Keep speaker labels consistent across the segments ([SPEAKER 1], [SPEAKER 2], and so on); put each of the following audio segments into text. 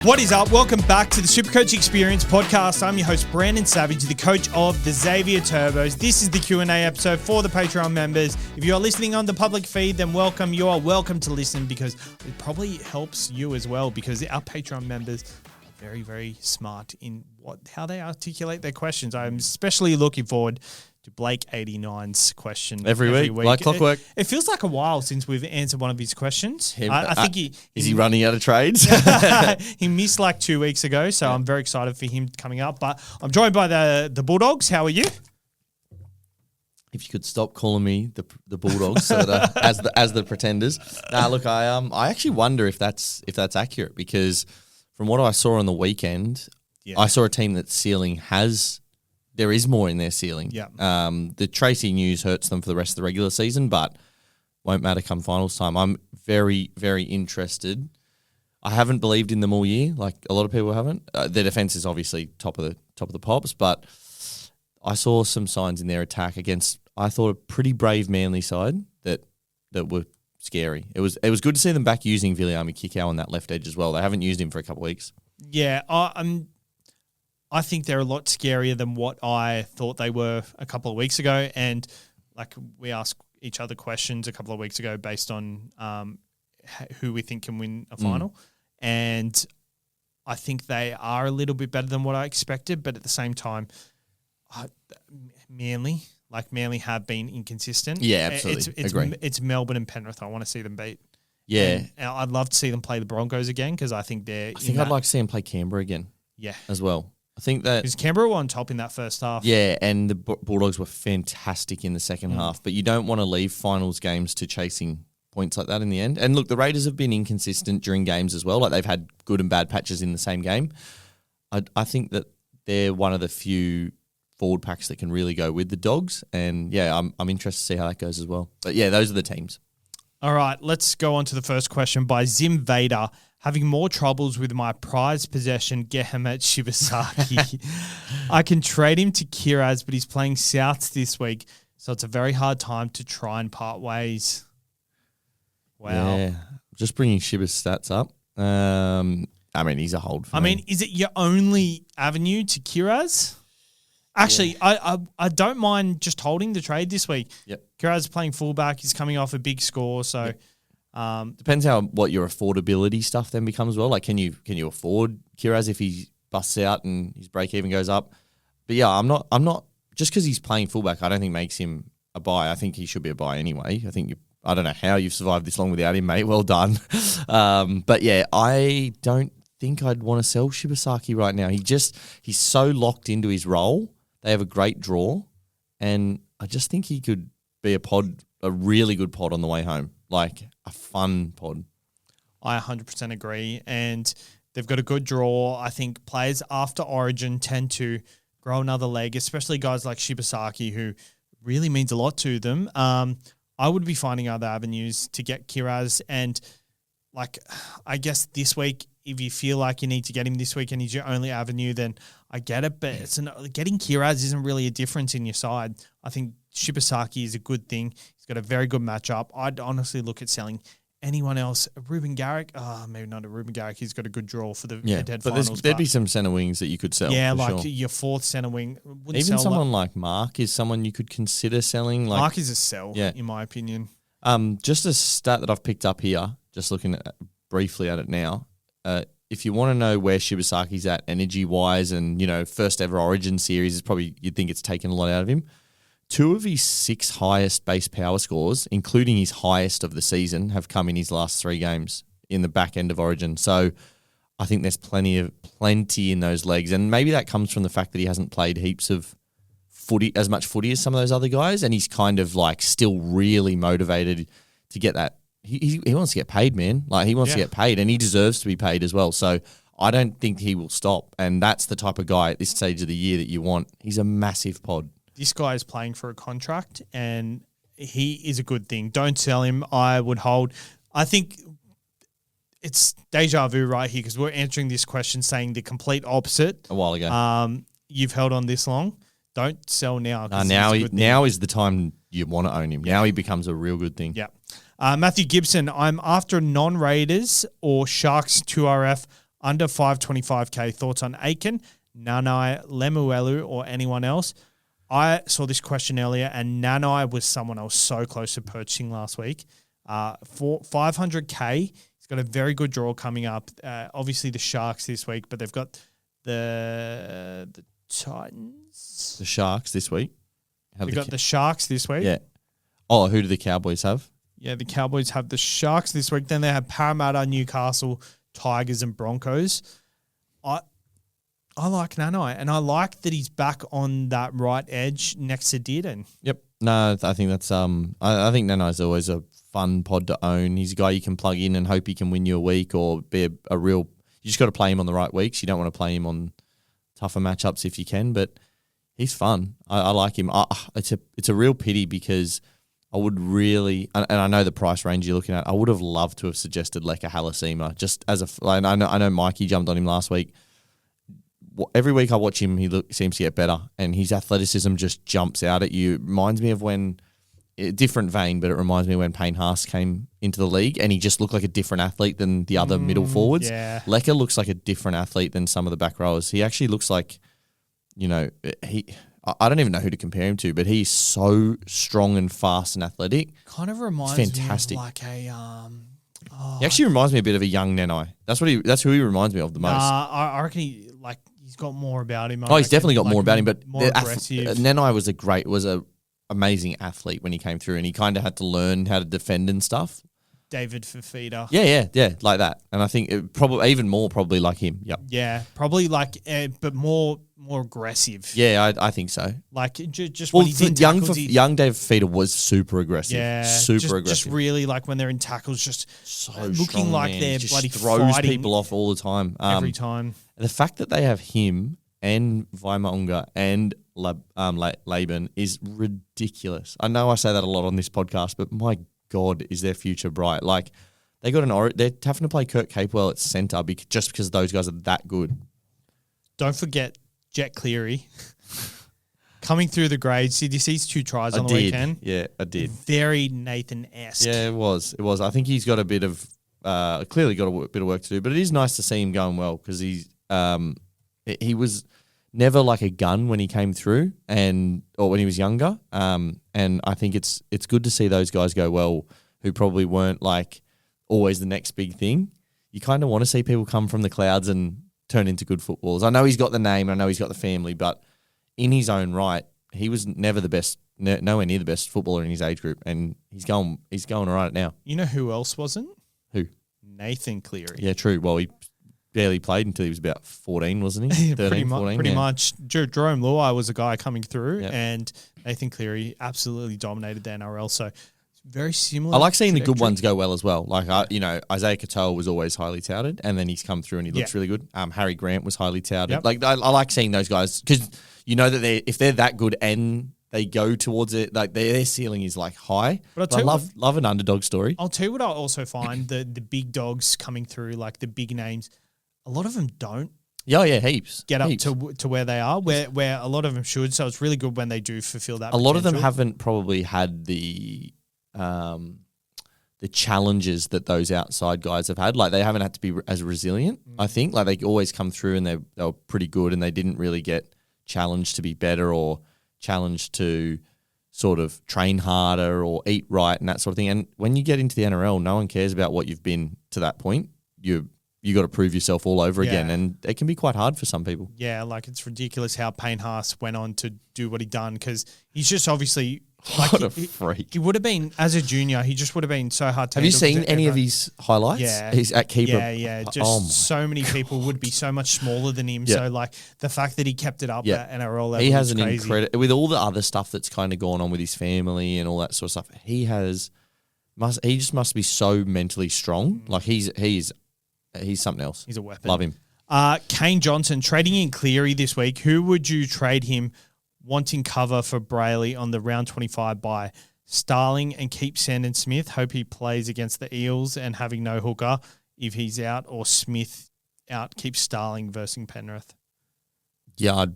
[SPEAKER 1] What is up? Welcome back to the Supercoach Experience podcast. I'm your host, Brandon Savage, the coach of the Xavier Turbos. This is the Q&A episode for the Patreon members. If you are listening on the public feed, then welcome. You are welcome to listen because it probably helps you as well because our Patreon members are very, very smart in how they articulate their questions. I'm especially looking forward to Blake 89's question
[SPEAKER 2] every week, like clockwork.
[SPEAKER 1] It feels like a while since we've answered one of his questions.
[SPEAKER 2] I think is he running out of trades?
[SPEAKER 1] He missed like 2 weeks ago, so I'm very excited for him coming up. But I'm joined by the Bulldogs. How are you?
[SPEAKER 2] If you could stop calling me the Bulldogs so that, as the pretenders. Look, I actually wonder if that's accurate because from what I saw on the weekend, I saw a team that's ceiling there is more in their ceiling.
[SPEAKER 1] Yeah.
[SPEAKER 2] The Tracy news hurts them for the rest of the regular season, but won't matter come finals time. I'm very, very interested. I haven't believed in them all year, like a lot of people haven't. Their defense is obviously top of the pops, but I saw some signs in their attack against, I thought, a pretty brave Manly side that were scary. It was good to see them back using Viliami Kikau on that left edge as well. They haven't used him for a couple of weeks.
[SPEAKER 1] Yeah, I think they're a lot scarier than what I thought they were a couple of weeks ago. And like we asked each other questions a couple of weeks ago based on who we think can win a final. And I think they are a little bit better than what I expected. But at the same time, Manly have been inconsistent.
[SPEAKER 2] Yeah, absolutely. Agree.
[SPEAKER 1] It's Melbourne and Penrith I want to see them beat.
[SPEAKER 2] Yeah.
[SPEAKER 1] And I'd love to see them play the Broncos again because I think I'd
[SPEAKER 2] like to see them play Canberra again.
[SPEAKER 1] Yeah.
[SPEAKER 2] As well. I think that
[SPEAKER 1] because Canberra were on top in that first half.
[SPEAKER 2] Yeah, and the Bulldogs were fantastic in the second half. But you don't want to leave finals games to chasing points like that in the end. And look, the Raiders have been inconsistent during games as well. Like they've had good and bad patches in the same game. I think that they're one of the few forward packs that can really go with the Dogs. And yeah, I'm interested to see how that goes as well. But yeah, those are the teams.
[SPEAKER 1] All right, let's go on to the first question by Zim Vader. Having more troubles with my prized possession, Gehemet Shibasaki. I can trade him to Kiraz, but he's playing Souths this week, so it's a very hard time to try and part ways. Wow. Yeah,
[SPEAKER 2] just bringing Shiba's stats up. I mean, he's a hold for me.
[SPEAKER 1] Is it your only avenue to Kiraz? Actually, yeah. I don't mind just holding the trade this week.
[SPEAKER 2] Yep.
[SPEAKER 1] Kiraz is playing fullback. He's coming off a big score, so... Yep.
[SPEAKER 2] Depends what your affordability stuff then becomes well. Like, can you afford Kiraz if he busts out and his break even goes up? But yeah, I'm not just because he's playing fullback. I don't think makes him a buy. I think he should be a buy anyway. I don't know how you've survived this long without him, mate. Well done. But yeah, I don't think I'd want to sell Shibasaki right now. He's so locked into his role. They have a great draw, and I just think he could be a really good pod on the way home. Like a fun pod.
[SPEAKER 1] I 100% agree. And they've got a good draw. I think players after Origin tend to grow another leg, especially guys like Shibasaki, who really means a lot to them. I would be finding other avenues to get Kiraz. And like, I guess this week, if you feel like you need to get him this week and he's your only avenue, then I get it. But getting Kiraz isn't really a difference in your side. I think Shibasaki is a good thing. He's got a very good matchup. I'd honestly look at selling anyone else. Ruben Garrick, maybe not a Ruben Garrick. He's got a good draw for the head-to-head finals.
[SPEAKER 2] There'd be some centre wings that you could sell.
[SPEAKER 1] Yeah, like your fourth centre wing.
[SPEAKER 2] Even someone like Mark is someone you could consider selling. Like,
[SPEAKER 1] Mark is a sell, in my opinion.
[SPEAKER 2] Just a stat that I've picked up here, just looking briefly at it now. If you want to know where Shibasaki's at energy-wise and, first ever Origin series, is probably you'd think it's taken a lot out of him. 2 of his 6 highest base power scores, including his highest of the season, have come in his last 3 games in the back end of Origin. So I think there's plenty in those legs. And maybe that comes from the fact that he hasn't played heaps of as much footy as some of those other guys. And he's kind of like still really motivated to get that. He wants to get paid, man. Like he wants to get paid and he deserves to be paid as well. So I don't think he will stop. And that's the type of guy at this stage of the year that you want. He's a massive pod.
[SPEAKER 1] This guy is playing for a contract and he is a good thing. Don't sell him. I would hold. I think it's deja vu right here because we're answering this question saying the complete opposite.
[SPEAKER 2] A while ago.
[SPEAKER 1] You've held on this long. Don't sell now.
[SPEAKER 2] Now is the time you want to own him. Now he becomes a real good thing.
[SPEAKER 1] Yeah. Matthew Gibson, I'm after non-Raiders or Sharks 2RF. Under 525k, thoughts on Aiken, Nanai, Lemuelu, or anyone else? I saw this question earlier, and Nanai was someone I was so close to purchasing last week. For 500k, he's got a very good draw coming up. Obviously, the Sharks this week, but they've got the Titans.
[SPEAKER 2] The Sharks this week.
[SPEAKER 1] They've got the Sharks this week.
[SPEAKER 2] Yeah. Oh, who do the Cowboys have?
[SPEAKER 1] Yeah, the Cowboys have the Sharks this week. Then they have Parramatta, Newcastle, Tigers, and Broncos. I like Nanai, and I like that he's back on that right edge next to Dearden.
[SPEAKER 2] Yep. No, I think that's I think Nanai's always a fun pod to own. He's a guy you can plug in and hope he can win you a week or be a real. You just got to play him on the right weeks. You don't want to play him on tougher matchups if you can, but he's fun. I like him. It's a real pity because I would really, and I know the price range you're looking at, I would have loved to have suggested Leka Halasima just as a, I know Mikey jumped on him last week. Every week I watch him, he seems to get better and his athleticism just jumps out at you. Reminds me of when, different vein, but it reminds me when Payne Haas came into the league and he just looked like a different athlete than the other middle forwards.
[SPEAKER 1] Yeah.
[SPEAKER 2] Leka looks like a different athlete than some of the back rowers. He actually looks like, I don't even know who to compare him to, but he's so strong and fast and athletic.
[SPEAKER 1] Kind of reminds
[SPEAKER 2] fantastic.
[SPEAKER 1] me of like a
[SPEAKER 2] He actually reminds me a bit of a young Nenai. That's who he reminds me of the most.
[SPEAKER 1] I reckon he's got more about him.
[SPEAKER 2] He's definitely got more about him, but
[SPEAKER 1] more aggressive.
[SPEAKER 2] Nenai was a amazing athlete when he came through, and he kind of had to learn how to defend and stuff.
[SPEAKER 1] David Fafita.
[SPEAKER 2] Yeah, like that. And I think it probably even more probably like him. Yep.
[SPEAKER 1] Yeah, probably but more aggressive.
[SPEAKER 2] Yeah, I think so.
[SPEAKER 1] Like just when he's in tackles,
[SPEAKER 2] young David Fafita was super aggressive.
[SPEAKER 1] Yeah,
[SPEAKER 2] super aggressive.
[SPEAKER 1] Just really like when they're in tackles, just
[SPEAKER 2] so
[SPEAKER 1] looking
[SPEAKER 2] strong,
[SPEAKER 1] like
[SPEAKER 2] man.
[SPEAKER 1] they're
[SPEAKER 2] just
[SPEAKER 1] bloody
[SPEAKER 2] throws
[SPEAKER 1] fighting
[SPEAKER 2] people off all the time.
[SPEAKER 1] every time.
[SPEAKER 2] The fact that they have him and Vaimaunga and Laban is ridiculous. I know I say that a lot on this podcast, but my God, is their future bright? Like they got they're having to play Kurt Capewell at centre just because those guys are that good.
[SPEAKER 1] Don't forget Jet Cleary coming through the grades. Did you see his 2 tries on the weekend?
[SPEAKER 2] Yeah, I did.
[SPEAKER 1] Very Nathan-esque.
[SPEAKER 2] Yeah, it was. I think he's got a bit of clearly got a bit of work to do, but it is nice to see him going well because he was never like a gun when he came through or when he was younger. And I think it's good to see those guys go well who probably weren't like always the next big thing. You kind of want to see people come from the clouds and turn into good footballers. I know he's got the name, I know he's got the family, but in his own right, he was never the best, nowhere near the best footballer in his age group, and he's going all right now.
[SPEAKER 1] You know who else wasn't?
[SPEAKER 2] Who?
[SPEAKER 1] Nathan Cleary.
[SPEAKER 2] Yeah, true. Well, he barely played until he was about 14, wasn't he? 13, 14.
[SPEAKER 1] Pretty much. Jerome Luai was a guy coming through,
[SPEAKER 2] Yep.
[SPEAKER 1] and Nathan Cleary absolutely dominated the NRL. So it's very similar.
[SPEAKER 2] I like seeing the good
[SPEAKER 1] trajectory.
[SPEAKER 2] ones go well as well. Like, Isaiah Katoa was always highly touted, and then he's come through and he looks really good. Harry Grant was highly touted.
[SPEAKER 1] Yep.
[SPEAKER 2] Like, I like seeing those guys because you know that if they're that good and they go towards it, like their ceiling is like high. But I love an underdog story.
[SPEAKER 1] I'll tell you what I also find, the big dogs coming through, like the big names, a lot of them don't
[SPEAKER 2] Yeah, heaps.
[SPEAKER 1] get up
[SPEAKER 2] heaps.
[SPEAKER 1] to where they are, where a lot of them should. So it's really good when they do fulfill that.
[SPEAKER 2] A lot of them
[SPEAKER 1] potential.
[SPEAKER 2] haven't probably had the challenges that those outside guys have had. Like they haven't had to be as resilient. I think like they always come through and they were pretty good, and they didn't really get challenged to be better or challenged to sort of train harder or eat right and that sort of thing. And when you get into the NRL, no one cares about what you've been to that point. You got to prove yourself all over again, and it can be quite hard for some people.
[SPEAKER 1] Yeah, like it's ridiculous how Payne Haas went on to do what he done, because he's just obviously like
[SPEAKER 2] What a freak.
[SPEAKER 1] He would have been, as a junior, he just would have been so hard to
[SPEAKER 2] Have you
[SPEAKER 1] handle
[SPEAKER 2] seen
[SPEAKER 1] 'cause
[SPEAKER 2] any of
[SPEAKER 1] everyone-
[SPEAKER 2] his highlights?
[SPEAKER 1] Yeah.
[SPEAKER 2] He's at keeper.
[SPEAKER 1] Yeah. Just so many people would be so much smaller than him.
[SPEAKER 2] Yeah.
[SPEAKER 1] So like the fact that he kept it up
[SPEAKER 2] Yeah.
[SPEAKER 1] at NRL level,
[SPEAKER 2] He has
[SPEAKER 1] is
[SPEAKER 2] an
[SPEAKER 1] crazy.
[SPEAKER 2] incredible, with all the other stuff that's kind of gone on with his family and all that sort of stuff. He just must be so mentally strong. Like he's something else.
[SPEAKER 1] He's a weapon.
[SPEAKER 2] Love him.
[SPEAKER 1] Kane Johnson trading in Cleary this week. Who would you trade him wanting cover for Brayley on the round 25 bye? Starling and keep Sandon Smith. Hope he plays against the Eels and having no hooker if he's out, or Smith out. Keep Starling versus Penrith.
[SPEAKER 2] Yeah, I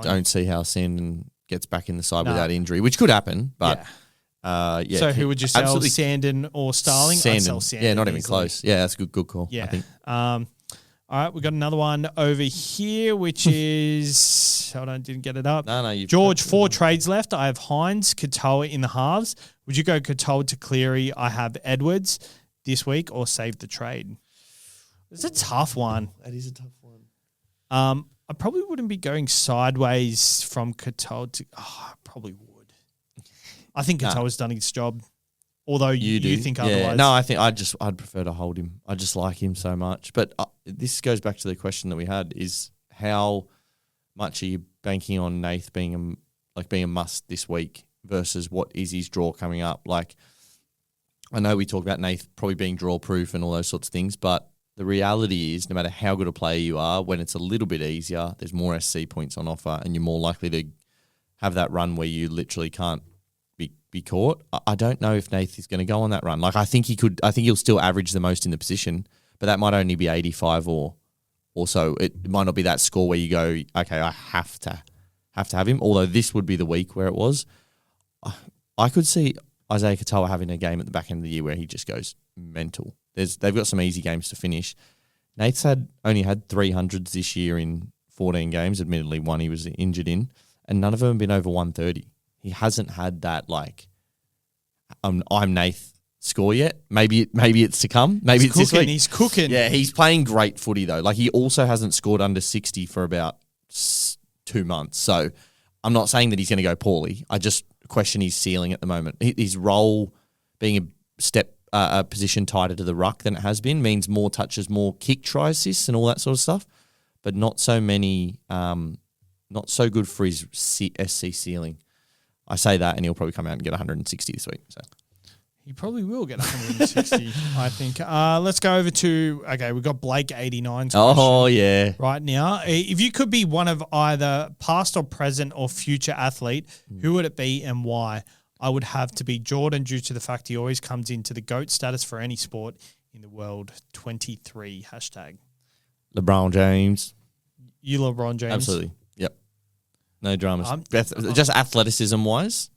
[SPEAKER 2] don't see how Sandon gets back in the side without injury, which could happen. But
[SPEAKER 1] So who would you sell, Sandon or Starling? I'd sell Sandon
[SPEAKER 2] not even
[SPEAKER 1] easily.
[SPEAKER 2] close. Yeah, that's a good call.
[SPEAKER 1] Yeah.
[SPEAKER 2] I think.
[SPEAKER 1] All right, we got another one over here, which is hold on, didn't get it up.
[SPEAKER 2] No, you've
[SPEAKER 1] George, 4 trades left. I have Hines, Katoa in the halves. Would you go Katoa to Cleary? I have Edwards this week, or save the trade. It's a tough one.
[SPEAKER 2] That is a tough one.
[SPEAKER 1] I probably wouldn't be going sideways from Katoa to. Oh, I probably would. I think Katoa's done his job. Although you think otherwise.
[SPEAKER 2] Yeah. No, I think I'd prefer to hold him. I just like him so much. But this goes back to the question that we had: is how much are you banking on Nath being a must this week versus what is his draw coming up? Like, I know we talk about Nath probably being draw proof and all those sorts of things, but the reality is, no matter how good a player you are, when it's a little bit easier, there's more SC points on offer, and you're more likely to have that run where you literally can't be caught. I don't know if Nath is going to go on that run. Like, I think he could. I think he'll still average the most in the position, but that might only be 85 or so. It might not be that score where you go, okay, I have to have him. Although this would be the week where it was. I could see Isaiah Katoa having a game at the back end of the year where he just goes mental. They've got some easy games to finish. Nate's only had 300s this year in 14 games. Admittedly, one he was injured in, and none of them have been over 130. He hasn't had that I'm Nath score yet. Maybe it's to come. Maybe it's this week.
[SPEAKER 1] He's cooking.
[SPEAKER 2] Yeah, he's playing great footy though. Like, he also hasn't scored under 60 for about 2 months. So I'm not saying that he's going to go poorly. I just question his ceiling at the moment. His role being a position tighter to the ruck than it has been means more touches, more kick try assists and all that sort of stuff, but not so many, not so good for his SC ceiling. I say that, and he'll probably come out and get 160 this week. So
[SPEAKER 1] he probably will get 160, I think. Let's go over to, we've got Blake 89's
[SPEAKER 2] Oh, yeah.
[SPEAKER 1] right now. If you could be one of either past or present or future athlete, who would it be and why? I would have to be Jordan due to the fact he always comes into the GOAT status for any sport in the world. 23 hashtag.
[SPEAKER 2] LeBron James.
[SPEAKER 1] You LeBron James?
[SPEAKER 2] Absolutely. Yep. No dramas. Just athleticism-wise,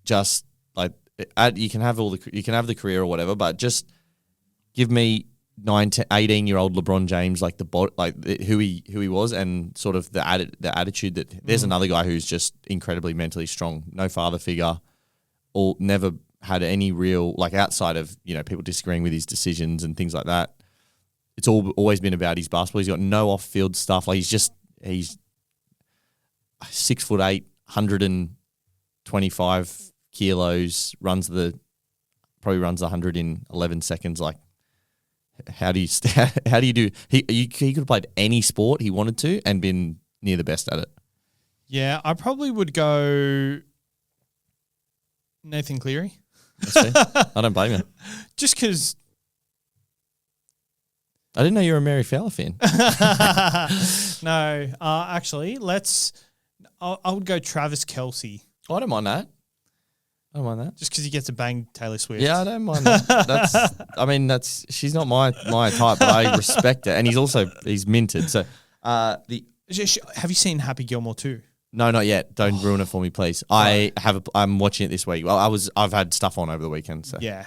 [SPEAKER 2] just like you can have the career or whatever, but just give me 18-year-old LeBron James, like who he was, and sort of the attitude that there's another guy who's just incredibly mentally strong, no father figure, or never had any real, like, outside of people disagreeing with his decisions and things like that. It's always been about his basketball. He's got no off-field stuff. Like, he's 6'8", 125 kilos, probably runs 100 in 11 seconds. Like, how do you do? He could have played any sport he wanted to and been near the best at it.
[SPEAKER 1] Yeah, I probably would go Nathan Cleary.
[SPEAKER 2] I don't blame you.
[SPEAKER 1] Just because.
[SPEAKER 2] I didn't know you were a Mary Fowler fan.
[SPEAKER 1] No, actually, I would go Travis Kelce.
[SPEAKER 2] I don't mind that. I don't mind that.
[SPEAKER 1] Just because he gets to bang Taylor Swift.
[SPEAKER 2] Yeah, I don't mind that. She's not my type, but I respect it. And he's minted. So
[SPEAKER 1] have you seen Happy Gilmore too?
[SPEAKER 2] No, not yet. Don't ruin it for me, please. I'm watching it this week. Well, I've had stuff on over the weekend. So
[SPEAKER 1] yeah.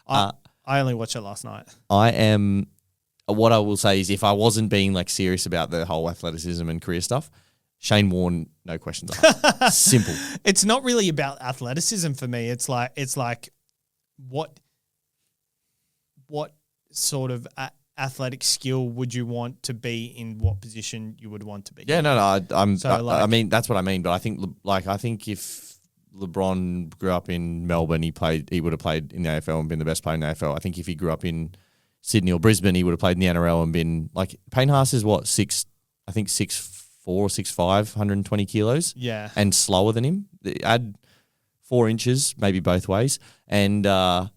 [SPEAKER 2] I
[SPEAKER 1] only watched it last night.
[SPEAKER 2] What I will say is, if I wasn't being like serious about the whole athleticism and career stuff, Shane Warne, no questions asked. Simple.
[SPEAKER 1] It's not really about athleticism for me. It's like what sort of athletic skill would you want to be in what position you would want to be?
[SPEAKER 2] Yeah, no. I mean, that's what I mean. But I think if LeBron grew up in Melbourne, he would have played in the AFL and been the best player in the AFL. I think if he grew up in Sydney or Brisbane, he would have played in the NRL and been like, Payne Haas is what, 6'4" or 6'5", 120 kilos.
[SPEAKER 1] Yeah.
[SPEAKER 2] And slower than him. Add 4 inches, maybe both ways. And and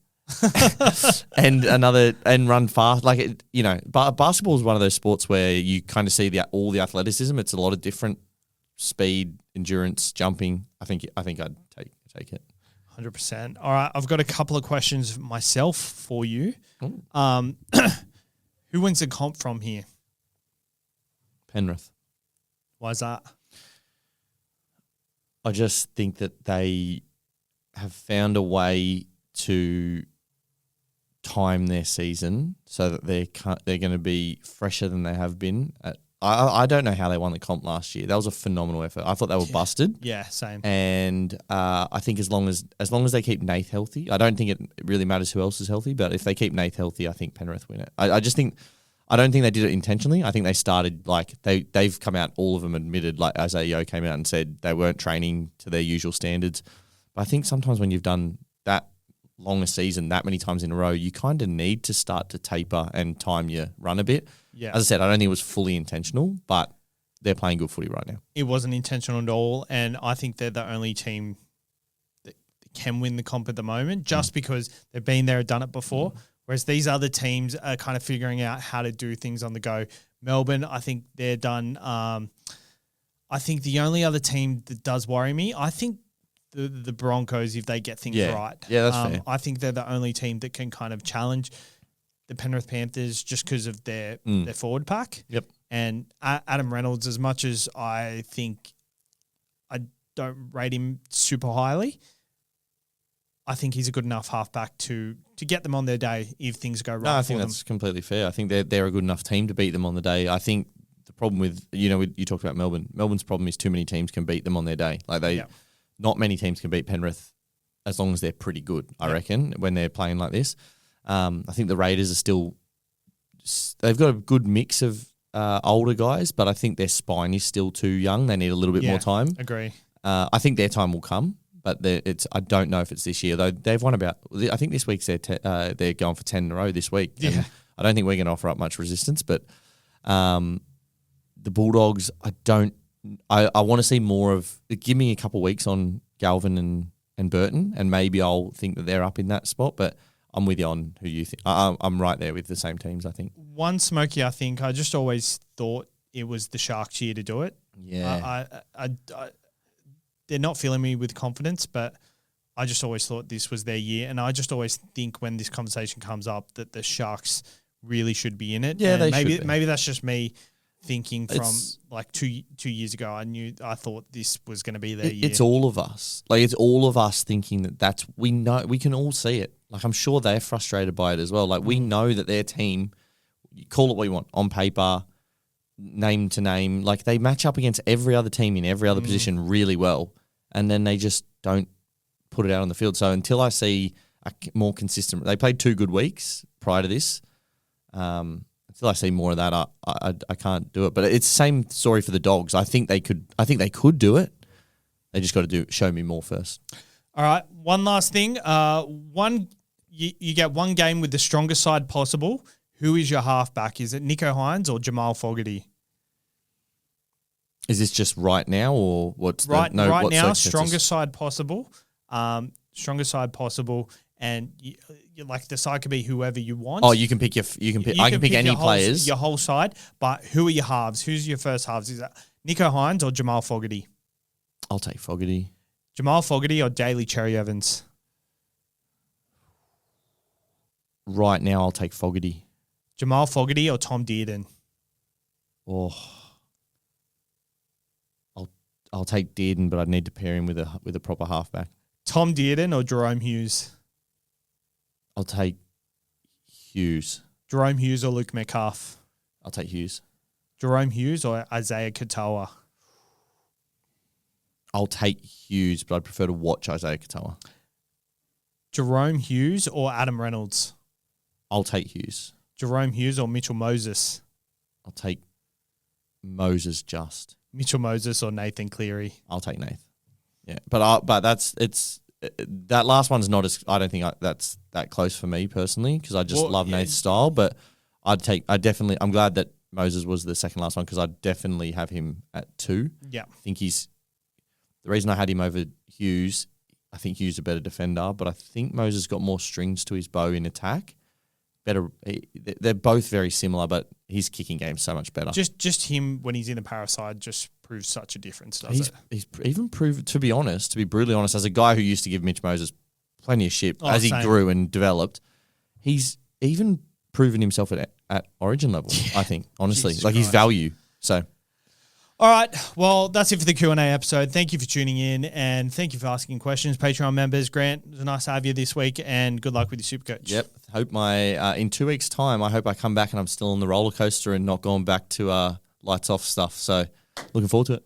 [SPEAKER 2] run fast. Like, basketball is one of those sports where you kind of see all the athleticism. It's a lot of different speed, endurance, jumping. I think I'd take it.
[SPEAKER 1] 100%. All right, I've got a couple of questions myself for you. Who wins the comp from here?
[SPEAKER 2] Penrith.
[SPEAKER 1] Why is that?
[SPEAKER 2] I just think that they have found a way to time their season so that they're going to be fresher than they have been. I don't know how they won the comp last year. That was a phenomenal effort. I thought they were busted.
[SPEAKER 1] Yeah, same.
[SPEAKER 2] And I think as long as they keep Nath healthy, I don't think it really matters who else is healthy. But if they keep Nath healthy, I think Penrith win it. I don't think they did it intentionally. I think they started they've come out, all of them admitted, like Isaiah Yeo came out and said they weren't training to their usual standards. But I think sometimes when you've done that long a season that many times in a row, you kind of need to start to taper and time your run a bit.
[SPEAKER 1] Yeah.
[SPEAKER 2] As I said, I don't think it was fully intentional, but they're playing good footy right now.
[SPEAKER 1] It wasn't intentional at all, and I think they're the only team that can win the comp at the moment just because they've been there and done it before, whereas these other teams are kind of figuring out how to do things on the go. Melbourne, I think they're done. I think the only other team that does worry me, I think the Broncos, if they get things right.
[SPEAKER 2] Yeah, that's fair.
[SPEAKER 1] I think they're the only team that can kind of challenge the Penrith Panthers just because of their forward pack.
[SPEAKER 2] Yep.
[SPEAKER 1] And Adam Reynolds, as much as I think I don't rate him super highly, I think he's a good enough halfback to get them on their day if things go right.
[SPEAKER 2] No, I think that's completely fair. I think they're a good enough team to beat them on the day. I think the problem with, you talked about Melbourne. Melbourne's problem is too many teams can beat them on their day. Not many teams can beat Penrith as long as they're pretty good, I reckon, when they're playing like this. I think the Raiders are still – they've got a good mix of older guys, but I think their spine is still too young. They need a little bit more time.
[SPEAKER 1] Agree.
[SPEAKER 2] I think their time will come, but I don't know if it's this year, though. They've won about – I think this week's they're going for 10 in a row this week.
[SPEAKER 1] Yeah.
[SPEAKER 2] And I don't think we're going to offer up much resistance, but the Bulldogs, I want to see more of – give me a couple of weeks on Galvin and Burton, and maybe I'll think that they're up in that spot, but I'm with you on who you think. I'm right there with the same teams, I think.
[SPEAKER 1] One Smokey, I think, I just always thought it was the Sharks' year to do it.
[SPEAKER 2] Yeah.
[SPEAKER 1] They're not filling me with confidence, but I just always thought this was their year, and I just always think when this conversation comes up that the Sharks really should be in it.
[SPEAKER 2] Yeah,
[SPEAKER 1] and
[SPEAKER 2] they should be.
[SPEAKER 1] Maybe that's just me thinking from like two years ago. I thought this was going to be their year.
[SPEAKER 2] It's all of us. It's all of us thinking that we know, we can all see it. I'm sure they're frustrated by it as well. We know that their team, you call it what you want, on paper, name to name, they match up against every other team in every other position really well, and then they just don't put it out on the field. So until I see a more consistent, they played 2 good weeks prior to this. Until I see more of that, I can't do it. But it's the same story for the Dogs. I think they could do it. They just got to show me more first.
[SPEAKER 1] All right, one last thing. You get one game with the strongest side possible. Who is your halfback? Is it Nicho Hynes or Jamal Fogarty?
[SPEAKER 2] Is this just right now, or what's
[SPEAKER 1] right now? Strongest side possible. Strongest side possible, and the side could be whoever you want.
[SPEAKER 2] Oh, you can pick I can pick any players.
[SPEAKER 1] Your whole side, but who are your halves? Who's your first halves? Is that Nicho Hynes or Jamal Fogarty?
[SPEAKER 2] I'll take Fogarty.
[SPEAKER 1] Jamal Fogarty or Daly Cherry Evans?
[SPEAKER 2] Right now, I'll take Fogarty.
[SPEAKER 1] Jamal Fogarty or Tom Dearden?
[SPEAKER 2] Oh, I'll take Dearden, but I'd need to pair him with a proper halfback.
[SPEAKER 1] Tom Dearden or Jerome Hughes?
[SPEAKER 2] I'll take Hughes.
[SPEAKER 1] Jerome Hughes or Luke Metcalf?
[SPEAKER 2] I'll take Hughes.
[SPEAKER 1] Jerome Hughes or Isaiah Katoa?
[SPEAKER 2] I'll take Hughes, but I'd prefer to watch Isaiah Katoa.
[SPEAKER 1] Jerome Hughes or Adam Reynolds?
[SPEAKER 2] I'll take Hughes.
[SPEAKER 1] Jerome Hughes or Mitchell Moses?
[SPEAKER 2] I'll take Moses just.
[SPEAKER 1] Mitchell Moses or Nathan Cleary?
[SPEAKER 2] I'll take Nath. Yeah, but that last one's not as, I don't think that's that close for me personally, because I just love Nath's style, but I'm glad that Moses was the second last one, because I'd definitely have him at 2.
[SPEAKER 1] Yeah.
[SPEAKER 2] I think the reason I had him over Hughes, I think Hughes is a better defender, but I think Moses got more strings to his bow in attack. They're both very similar, but his kicking game's so much better.
[SPEAKER 1] Just him when he's in the para side just proves such a difference, doesn't it?
[SPEAKER 2] He's even proved, to be brutally honest, as a guy who used to give Mitch Moses plenty of shit as he grew and developed, he's even proven himself at Origin level, I think, honestly. His value. So,
[SPEAKER 1] All right. Well, that's it for the Q&A episode. Thank you for tuning in and thank you for asking questions. Patreon members, Grant, it was nice to have you this week and good luck with your Supercoach.
[SPEAKER 2] Yep. Hope in 2 weeks' time, I hope I come back and I'm still on the roller coaster and not going back to lights off stuff. So looking forward to it.